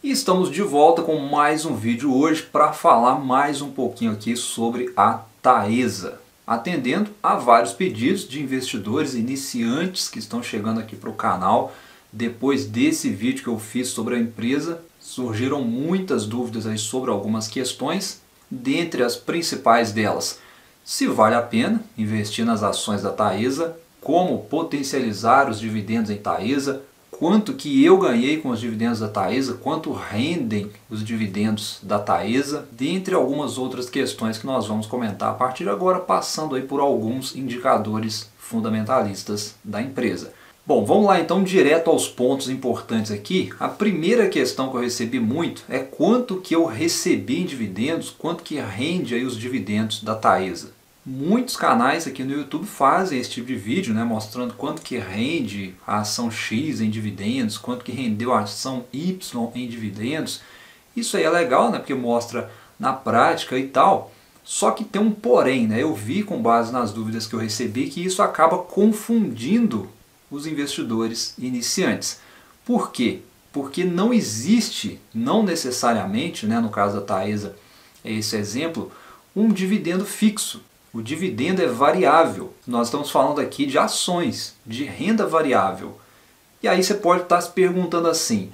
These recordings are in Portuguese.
E estamos de volta com mais um vídeo hoje para falar mais um pouquinho aqui sobre a Taesa, atendendo a vários pedidos de investidores iniciantes que estão chegando aqui para o canal. Depois desse vídeo que eu fiz sobre a empresa, surgiram muitas dúvidas aí sobre algumas questões, dentre as principais delas: se vale a pena investir nas ações da Taesa, como potencializar os dividendos em Taesa, quanto que eu ganhei com os dividendos da Taesa, quanto rendem os dividendos da Taesa, dentre algumas outras questões que nós vamos comentar a partir de agora, passando aí por alguns indicadores fundamentalistas da empresa. Bom, vamos lá então direto aos pontos importantes aqui. A primeira questão que eu recebi muito é quanto que eu recebi em dividendos, quanto que rende aí os dividendos da Taesa. Muitos canais aqui no YouTube fazem esse tipo de vídeo, né, mostrando quanto que rende a ação X em dividendos, quanto que rendeu a ação Y em dividendos. Isso aí é legal, né, porque mostra na prática e tal. Só que tem um porém, né? Eu vi com base nas dúvidas que eu recebi que isso acaba confundindo os investidores iniciantes. Por quê? Porque não existe, não necessariamente, né, no caso da Taesa, é esse exemplo, um dividendo fixo. O dividendo é variável. Nós estamos falando aqui de ações, de renda variável. E aí você pode estar se perguntando assim: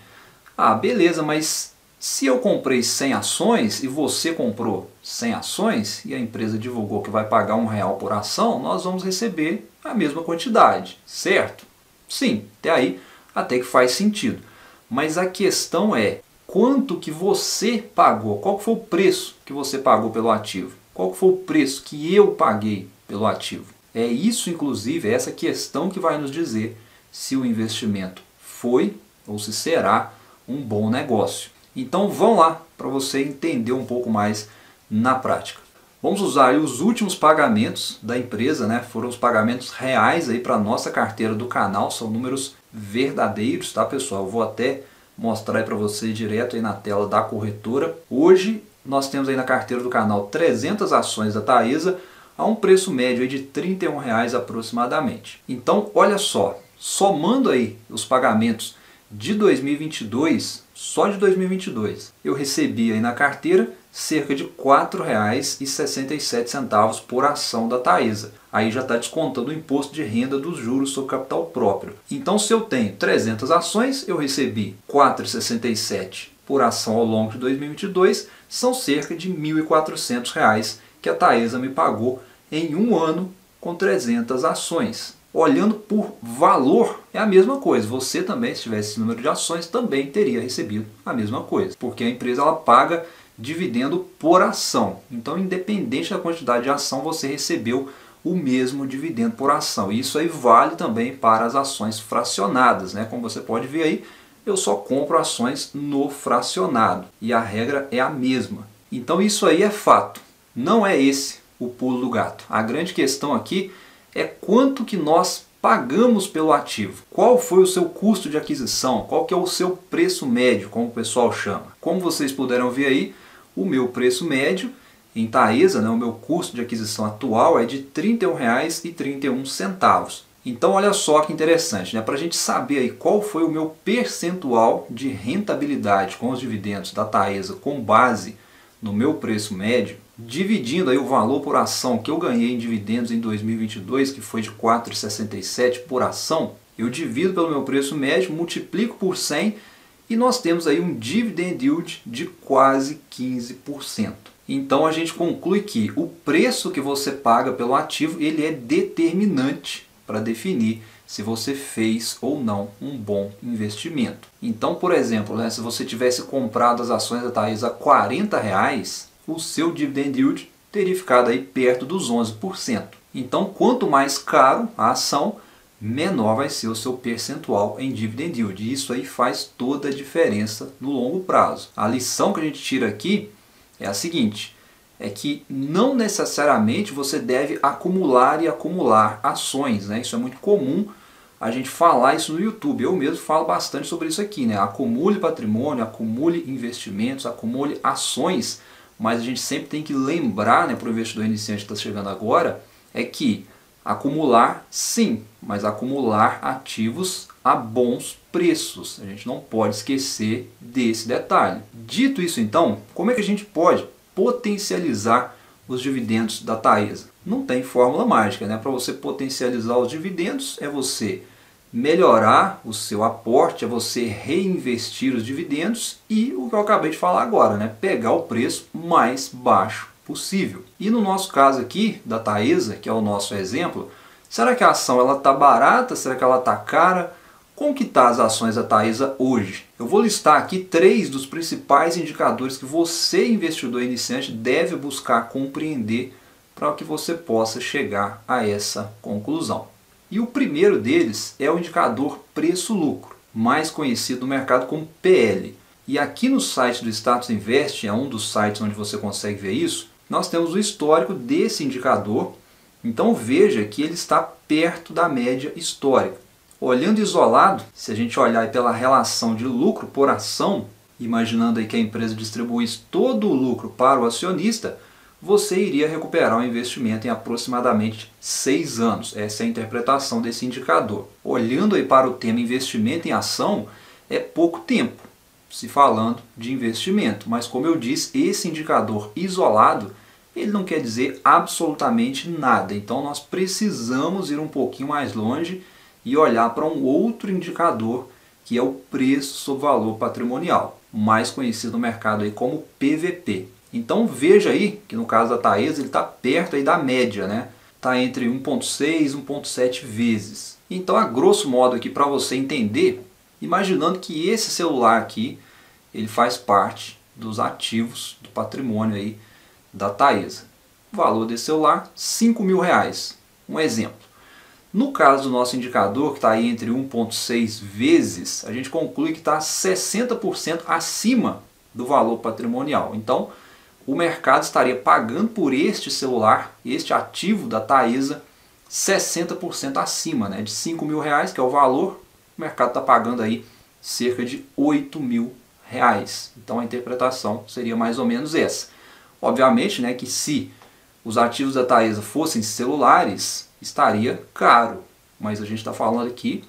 ah, beleza, mas se eu comprei 100 ações e você comprou 100 ações e a empresa divulgou que vai pagar R$ 1 por ação, nós vamos receber a mesma quantidade, certo? Sim, até aí até que faz sentido. Mas a questão é quanto que você pagou, qual foi o preço que você pagou pelo ativo? Qual foi o preço que eu paguei pelo ativo? É isso, inclusive, é essa questão que vai nos dizer se o investimento foi ou se será um bom negócio. Então vamos lá para você entender um pouco mais na prática. Vamos usar aí os últimos pagamentos da empresa, né? Foram os pagamentos reais aí para a nossa carteira do canal, são números verdadeiros, tá, pessoal? Eu vou até mostrar aí para você direto aí na tela da corretora. Hoje nós temos aí na carteira do canal 300 ações da Taesa a um preço médio aí de R$ 31 aproximadamente. Então, olha só, somando aí os pagamentos de 2022, só de 2022, eu recebi aí na carteira cerca de R$ 4,67 por ação da Taesa. Aí já está descontando o imposto de renda dos juros sobre capital próprio. Então, se eu tenho 300 ações, eu recebi R$ 4,67 por ação ao longo de 2022, são cerca de R$ 1.400 que a Taesa me pagou em um ano com 300 ações. Olhando por valor, é a mesma coisa. Você também, se tivesse esse número de ações, também teria recebido a mesma coisa. Porque a empresa ela paga dividendo por ação. Então, independente da quantidade de ação, você recebeu o mesmo dividendo por ação. E isso aí vale também para as ações fracionadas, né? Como você pode ver aí, eu só compro ações no fracionado. E a regra é a mesma. Então isso aí é fato. Não é esse o pulo do gato. A grande questão aqui é quanto que nós pagamos pelo ativo. Qual foi o seu custo de aquisição? Qual que é o seu preço médio, como o pessoal chama? Como vocês puderam ver aí, o meu preço médio em Taesa, né, o meu custo de aquisição atual é de R$ 31,31. Então olha só que interessante, né? Para a gente saber aí qual foi o meu percentual de rentabilidade com os dividendos da Taesa com base no meu preço médio, dividindo aí o valor por ação que eu ganhei em dividendos em 2022, que foi de R$ 4,67 por ação, eu divido pelo meu preço médio, multiplico por 100 e nós temos aí um dividend yield de quase 15%. Então a gente conclui que o preço que você paga pelo ativo ele é determinante para definir se você fez ou não um bom investimento. Então, por exemplo, né, se você tivesse comprado as ações da Taesa a R$ 40, o seu dividend yield teria ficado aí perto dos 11%. Então, quanto mais caro a ação, menor vai ser o seu percentual em dividend yield. E isso aí faz toda a diferença no longo prazo. A lição que a gente tira aqui é a seguinte: é que não necessariamente você deve acumular e acumular ações, né? Isso é muito comum a gente falar isso no YouTube. Eu mesmo falo bastante sobre isso aqui, né? Acumule patrimônio, acumule investimentos, acumule ações, mas a gente sempre tem que lembrar, né, para o investidor iniciante que está chegando agora, é que Acumular, sim, mas acumular ativos a bons preços. A gente não pode esquecer desse detalhe. Dito isso, então, como é que a gente pode potencializar os dividendos da Taesa? Não tem fórmula mágica, né? Para você potencializar os dividendos é você melhorar o seu aporte, é você reinvestir os dividendos e o que eu acabei de falar agora, né? Pegar o preço mais baixo possível. E no nosso caso aqui, da Taesa, que é o nosso exemplo, será que a ação está barata? Será que ela está cara? Como que tá as ações da Taesa hoje? Eu vou listar aqui 3 dos principais indicadores que você, investidor iniciante, deve buscar compreender para que você possa chegar a essa conclusão. E o primeiro deles é o indicador preço-lucro, mais conhecido no mercado como PL. E aqui no site do Status Invest, é um dos sites onde você consegue ver isso, nós temos o histórico desse indicador. Então veja que ele está perto da média histórica. Olhando isolado, se a gente olhar pela relação de lucro por ação, imaginando aí que a empresa distribuísse todo o lucro para o acionista, você iria recuperar o investimento em aproximadamente 6 anos. Essa é a interpretação desse indicador. Olhando aí para o tema investimento em ação, é pouco tempo se falando de investimento, mas como eu disse, esse indicador isolado, ele não quer dizer absolutamente nada. Então nós precisamos ir um pouquinho mais longe e olhar para um outro indicador, que é o preço sobre valor patrimonial, mais conhecido no mercado aí como PVP. Então veja aí que no caso da Taesa ele está perto aí da média, né? Está entre 1,6 e 1,7 vezes. Então, a grosso modo aqui para você entender, imaginando que esse celular aqui ele faz parte dos ativos do patrimônio aí da Taesa. O valor desse celular, R$5.000. Um exemplo. No caso do nosso indicador, que está aí entre 1,6 vezes, a gente conclui que está 60% acima do valor patrimonial. Então, o mercado estaria pagando por este celular, este ativo da Taesa, 60% acima, né? De R$5.000, que é o valor, o mercado está pagando aí cerca de R$8.000. Então a interpretação seria mais ou menos essa. Obviamente, né, que se os ativos da Taesa fossem celulares, estaria caro, mas a gente está falando aqui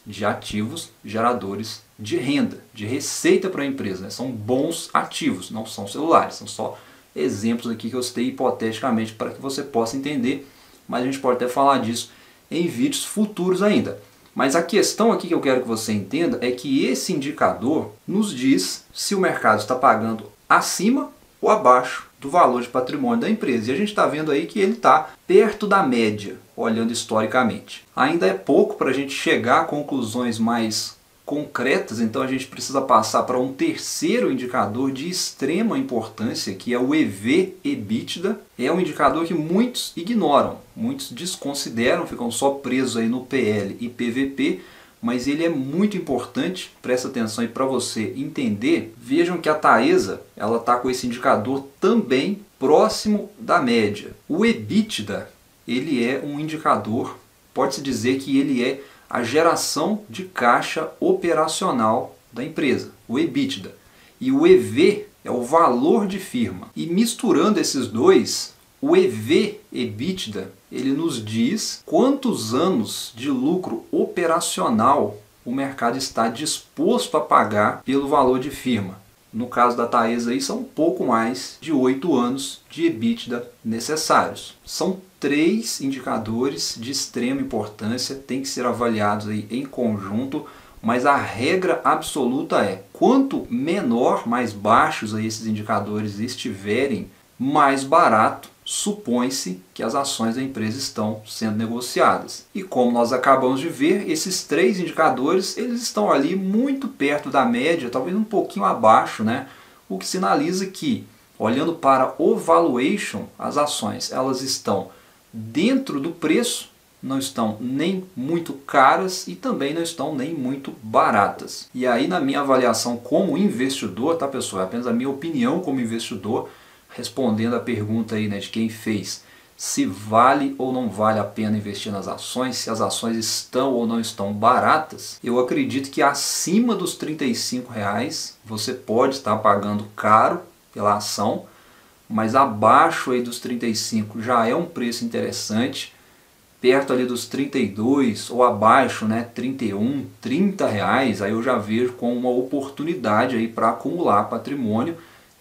de ativos geradores de renda, de receita para a empresa, né? São bons ativos, não são celulares, são só exemplos aqui que eu citei hipoteticamente para que você possa entender, mas a gente pode até falar disso em vídeos futuros ainda. Mas a questão aqui que eu quero que você entenda é que esse indicador nos diz se o mercado está pagando acima ou abaixo do valor de patrimônio da empresa. E a gente está vendo aí que ele está perto da média, olhando historicamente. Ainda é pouco para a gente chegar a conclusões mais concretas, então a gente precisa passar para um terceiro indicador de extrema importância, que é o EV/EBITDA. É um indicador que muitos ignoram, muitos desconsideram, ficam só presos aí no PL e PVP, mas ele é muito importante. Presta atenção aí para você entender. Vejam que a Taesa ela está com esse indicador também próximo da média. O EBITDA ele é um indicador, pode-se dizer que ele é a geração de caixa operacional da empresa, o EBITDA. E o EV é o valor de firma. E misturando esses dois, o EV/EBITDA, ele nos diz quantos anos de lucro operacional o mercado está disposto a pagar pelo valor de firma. No caso da Taesa, aí, são um pouco mais de 8 anos de EBITDA necessários. São 3 indicadores de extrema importância, tem que ser avaliados aí em conjunto, mas a regra absoluta é, quanto menor, mais baixos aí esses indicadores estiverem, mais barato supõe-se que as ações da empresa estão sendo negociadas. E como nós acabamos de ver, esses 3 indicadores eles estão ali muito perto da média, talvez um pouquinho abaixo, né? O que sinaliza que, olhando para o valuation, as ações elas estão dentro do preço, não estão nem muito caras e também não estão nem muito baratas. E aí, na minha avaliação como investidor, tá pessoal, é apenas a minha opinião como investidor, respondendo a pergunta aí, né, de quem fez, se vale ou não vale a pena investir nas ações, se as ações estão ou não estão baratas, eu acredito que acima dos R$35 você pode estar pagando caro pela ação, mas abaixo aí dos 35 já é um preço interessante. perto ali dos 32 ou abaixo, né, 31, 30 reais, aí eu já vejo como uma oportunidade aí para acumular patrimônio,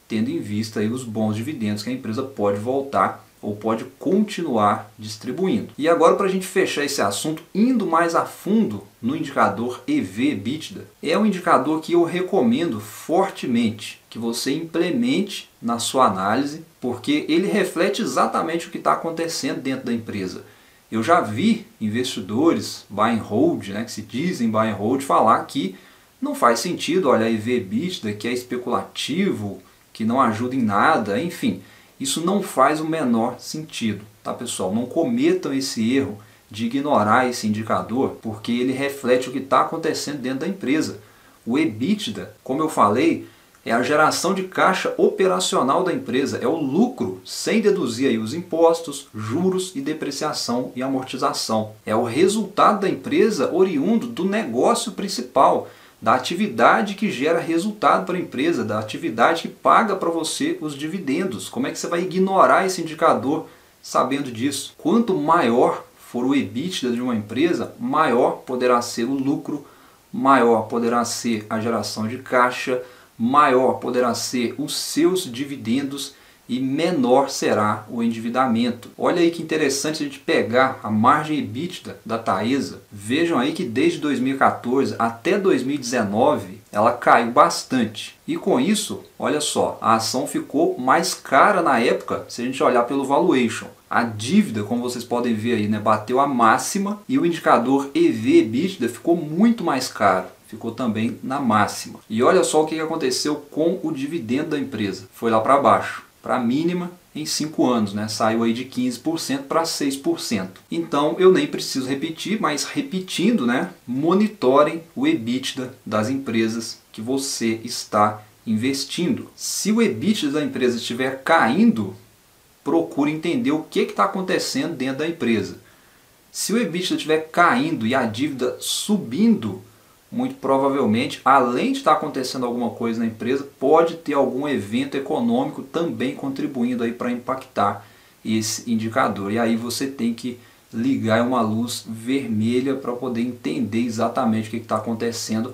tendo em vista aí os bons dividendos que a empresa pode voltar ou pode continuar distribuindo. E agora, para a gente fechar esse assunto, indo mais a fundo no indicador EV/EBITDA, é um indicador que eu recomendo fortemente que você implemente na sua análise, porque ele reflete exatamente o que está acontecendo dentro da empresa. Eu já vi investidores buy and hold, né, que se dizem buy and hold, falar que não faz sentido, olha, EV/EBITDA, que é especulativo, que não ajuda em nada, enfim. Isso não faz o menor sentido, tá, pessoal? Não cometam esse erro de ignorar esse indicador, porque ele reflete o que está acontecendo dentro da empresa. O EBITDA, como eu falei, é a geração de caixa operacional da empresa, é o lucro sem deduzir aí os impostos, juros e depreciação e amortização. É o resultado da empresa oriundo do negócio principal, da atividade que gera resultado para a empresa, da atividade que paga para você os dividendos. Como é que você vai ignorar esse indicador sabendo disso? Quanto maior for o EBITDA de uma empresa, maior poderá ser o lucro, maior poderá ser a geração de caixa, maior poderá ser os seus dividendos e menor será o endividamento. Olha aí que interessante a gente pegar a margem EBITDA da Taesa. Vejam aí que desde 2014 até 2019 ela caiu bastante. E com isso, olha só, a ação ficou mais cara na época, se a gente olhar pelo valuation. A dívida, como vocês podem ver aí, né, bateu a máxima e o indicador EV/EBITDA ficou muito mais caro. Ficou também na máxima. E olha só o que aconteceu com o dividendo da empresa. Foi lá para baixo, para a mínima em 5 anos, né? Saiu aí de 15% para 6%. Então eu nem preciso repetir, mas repetindo, né? Monitorem o EBITDA das empresas que você está investindo. Se o EBITDA da empresa estiver caindo, procure entender o que está acontecendo dentro da empresa. Se o EBITDA estiver caindo e a dívida subindo, muito provavelmente, além de estar acontecendo alguma coisa na empresa, pode ter algum evento econômico também contribuindo aí para impactar esse indicador. E aí você tem que ligar uma luz vermelha para poder entender exatamente o que está acontecendo,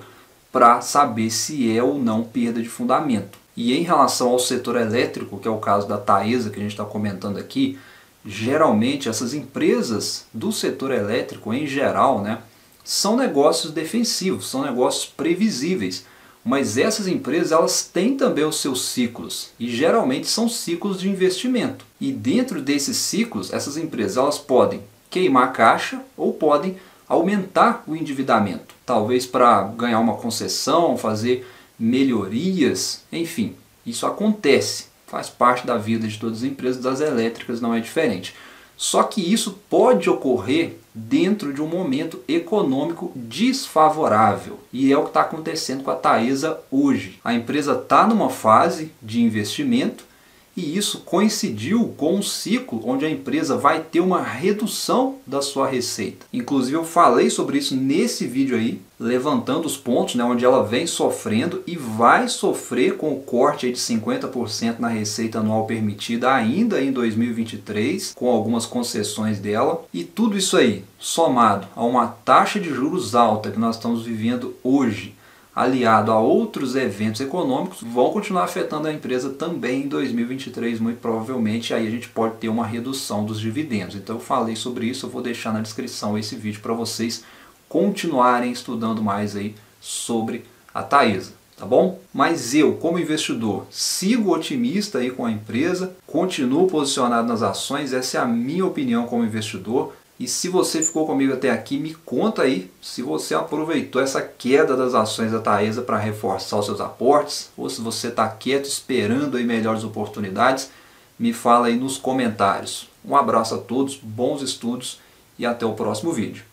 para saber se é ou não perda de fundamento. E em relação ao setor elétrico, que é o caso da Taesa que a gente está comentando aqui, geralmente essas empresas do setor elétrico em geral, né, são negócios defensivos, são negócios previsíveis, mas essas empresas elas têm também os seus ciclos e geralmente são ciclos de investimento. E dentro desses ciclos, essas empresas elas podem queimar caixa ou podem aumentar o endividamento, talvez para ganhar uma concessão, fazer melhorias, enfim, isso acontece, faz parte da vida de todas as empresas, das elétricas não é diferente. Só que isso pode ocorrer dentro de um momento econômico desfavorável. E é o que está acontecendo com a Taesa hoje. A empresa está numa fase de investimento e isso coincidiu com um ciclo onde a empresa vai ter uma redução da sua receita. Inclusive eu falei sobre isso nesse vídeo aí, levantando os pontos, né, onde ela vem sofrendo e vai sofrer com o corte aí de 50% na receita anual permitida ainda em 2023, com algumas concessões dela. E tudo isso aí, somado a uma taxa de juros alta que nós estamos vivendo hoje, aliado a outros eventos econômicos, vão continuar afetando a empresa também em 2023, muito provavelmente. Aí a gente pode ter uma redução dos dividendos. Então eu falei sobre isso, eu vou deixar na descrição esse vídeo para vocês continuarem estudando mais aí sobre a Taesa, tá bom? Mas eu, como investidor, sigo otimista aí com a empresa, continuo posicionado nas ações, essa é a minha opinião como investidor. E se você ficou comigo até aqui, me conta aí se você aproveitou essa queda das ações da Taesa para reforçar os seus aportes, ou se você está quieto esperando aí melhores oportunidades, me fala aí nos comentários. Um abraço a todos, bons estudos e até o próximo vídeo.